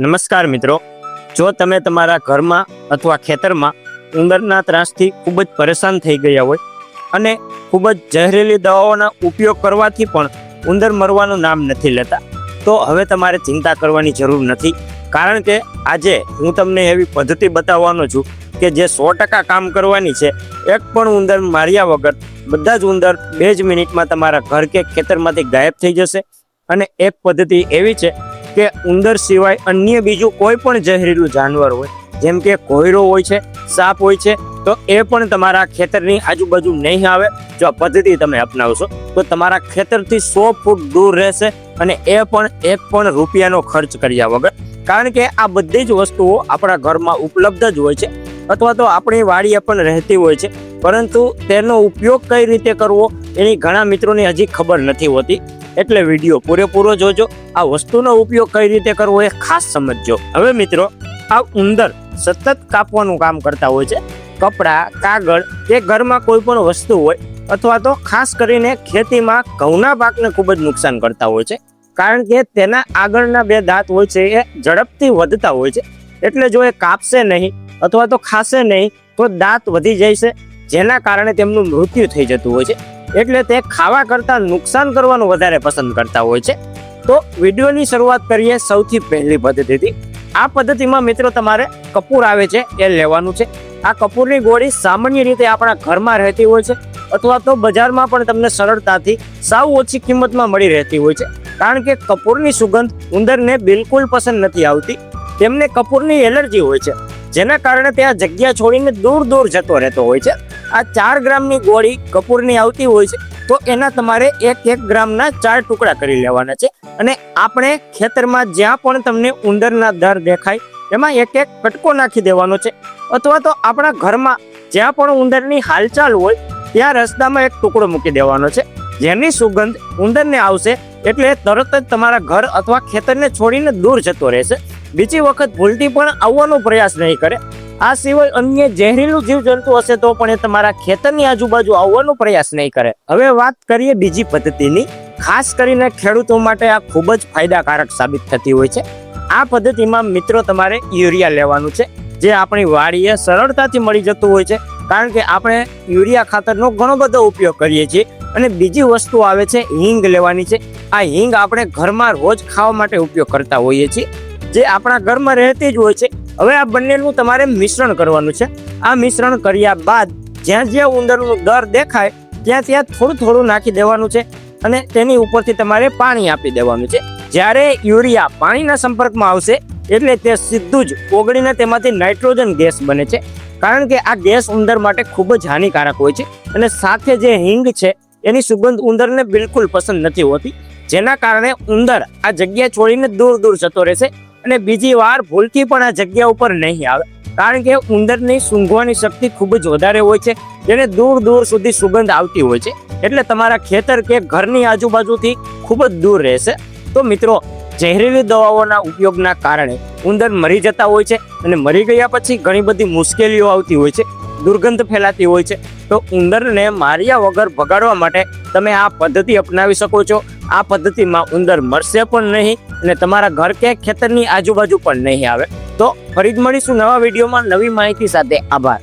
નમસ્કાર મિત્રો, જો તમે તમારા ઘરમાં અથવા ખેતરમાં ઉંદરના ત્રાસથી ખૂબ જ પરેશાન થઈ ગયા હોય અને ખૂબ જ ઝેરીલી દવાઓના ઉપયોગ કરવાથી પણ ઉંદર મરવાનું નામ નથી લેતા, તો હવે તમારે ચિંતા કરવાની જરૂર નથી. કારણ કે આજે હું તમને એવી પદ્ધતિ બતાવવાનો છું કે જે 100% કામ કરવાની છે. એક પણ ઉંદર માર્યા વગર બધા જ ઉંદર 2 જ મિનિટમાં તમારા ઘર કે ખેતરમાંથી ગાયબ થઈ જશે. અને એક પદ્ધતિ એવી છે કે ઉંદર સિવાય અન્ય બીજું કોઈ પણ ઝેરીલું જાનવર હોય, જેમ કે કોયરો હોય છે, સાપ હોય છે, તો એ પણ તમારા ખેતરની આજુબાજુ નહીં આવે. જો આ પદ્ધતિ તમે અપનાવશો તો તમારા ખેતરથી 100 ફૂટ દૂર રહેશે અને એ પણ એક પણ રૂપિયાનો ખર્ચ કર્યા વગર. કારણ કે આ બધી જ વસ્તુઓ આપણા ઘરમાં ઉપલબ્ધ જ હોય છે અથવા તો આપણી વાડીએ પણ રહેતી હોય છે, પરંતુ તેનો ઉપયોગ કઈ રીતે કરવો એની ઘણા મિત્રોને હજી ખબર નથી હોતી. એટલે વિડીયો પૂરેપૂરો જોજો. આ વસ્તુનો ઉપયોગ કઈ રીતે કરવો એ ખાસ સમજજો. હવે મિત્રો, આ ઉંદર સતત કાપવાનું કામ કરતા હોય છે. કપડાં, કાગળ કે ઘરમાં કોઈ પણ વસ્તુ હોય અથવા તો ખાસ કરીને ખેતીમાં ઘઉંના પાકને ખૂબ જ નુકસાન કરતા હોય છે. કારણ કે તેના આગળના 2 દાંત હોય છે એ ઝડપથી વધતા હોય છે. એટલે જો એ કાપશે નહીં અથવા તો ખાશે નહીં તો દાંત વધી જાય છે, જેના કારણે તેમનું મૃત્યુ થઈ જતું હોય છે. એટલે તે ખાવા કરતાં નુકસાન કરવાનું વધારે પસંદ કરતા હોય છે. તો વિડીયોની શરૂઆત કરીએ સૌથી પહેલી પદ્ધતિથી. આ પદ્ધતિમાં મિત્રો તમારે કપૂર આવે છે એ લેવાનું છે. આ કપૂરની ગોળી સામાન્ય રીતે આપણા ઘરમાં રહેતી હોય છે અથવા તો બજારમાં પણ તમને સરળતાથી સાવ ઓછી કિંમતમાં મળી રહેતી હોય છે. કારણ કે કપૂરની સુગંધ ઉંદરને બિલકુલ પસંદ નથી આવતી. તેમને કપૂરની એલર્જી હોય છે, જેના કારણે તે આ જગ્યા છોડીને દૂર દૂર જતો રહેતો હોય છે. આ 4 ગ્રામની ગોળી કપૂરની આવતી હોય છે, તો એના તમારે 1 ગ્રામના 4 ટુકડા કરી લેવાના છે. અને આપણે ખેતરમાં જ્યાં પણ તમને ઉંદરના દર દેખાય એમાં 1 કટકો નાખી દેવાનો છે. અથવા તો આપણા ઘરમાં જ્યાં પણ ઉંદરની હાલચાલ હોય ત્યાં રસ્તામાં 1 ટુકડો મૂકી દેવાનો છે, જેની સુગંધ ઉંદરને આવશે એટલે તરત જ તમારા ઘર અથવા ખેતરને છોડીને દૂર જતો રહેશે. બીજી વખત ભૂલથી પણ આવવાનો પ્રયાસ નહીં કરે. આ સિવાય અન્ય ઝેરીલું જીવજંતુ હશે તો પણ એ તમારા ખેતરની આજુબાજુ આવવાનો પ્રયાસ નહીં કરે. હવે વાત કરીએ બીજી પદ્ધતિની. ખાસ કરીને ખેડૂતો માટે આ ખૂબ જ ફાયદાકારક સાબિત થતી હોય છે. આ પદ્ધતિમાં મિત્રો તમારે યુરિયા લેવાનું છે, જે આપણી વાડીએ સરળતાથી મળી જતું હોય છે. કારણ કે આપણે યુરિયા ખાતરનો ઘણો બધો ઉપયોગ કરીએ છીએ. અને બીજી વસ્તુ આવે છે હિંગ લેવાની છે. આ હિંગ આપણે ઘરમાં રોજ ખાવા માટે ઉપયોગ કરતા હોઈએ છીએ, જે આપણા ઘરમાં રહેતી જ હોય છે. હવે આ બંનેનું તમારે મિશ્રણ કરવાનું છે. આ મિશ્રણ કર્યા બાદ જ્યાં જ્યાં ઉંદરનું દર દેખાય ત્યાં ત્યાં થોડું થોડું નાખી દેવાનું છે અને તેની ઉપરથી તમારે પાણી આપી દેવાનું છે. જ્યારે યુરિયા પાણીના સંપર્કમાં આવશે એટલે તે સીધું જ ઓગળીને તેમાંથી નાઇટ્રોજન ગેસ બને છે. કારણ કે આ ગેસ ઉંદર માટે ખૂબ જ હાનિકારક હોય છે. અને સાથે જે હિંગ છે એની સુગંધ ઉંદરને બિલકુલ પસંદ નથી હોતી, જેના કારણે ઉંદર આ જગ્યા છોડીને દૂર દૂર જતો રહેશે અને બીજી વાર ભૂલથી પણ આ જગ્યા ઉપર નહીં આવે. કારણ કે ઉંદરની સૂંઘવાની શક્તિ ખૂબ જ વધારે હોય છે, જેને દૂર દૂર સુધી સુગંધ આવતી હોય છે. એટલે તમારા ખેતર કે ઘરની આજુબાજુથી ખૂબ જ દૂર રહેશે. તો મિત્રો, ઝેરીલી દવાઓના ઉપયોગના કારણે ઉંદર મરી જતા હોય છે અને મરી ગયા પછી ઘણી બધી મુશ્કેલીઓ આવતી હોય છે, દુર્ગંધ ફેલાતી હોય છે. તો ઉંદરને માર્યા વગર ભગાડવા માટે તમે આ પદ્ધતિ અપનાવી શકો છો. આ પદ્ધતિમાં ઉંદર મરશે પણ નહીં અને તમારા ઘર કે ખેતરની આજુબાજુ પણ નહીં આવે. તો ફરી જ મળીશું નવા વિડીયોમાં નવી માહિતી સાથે. આભાર.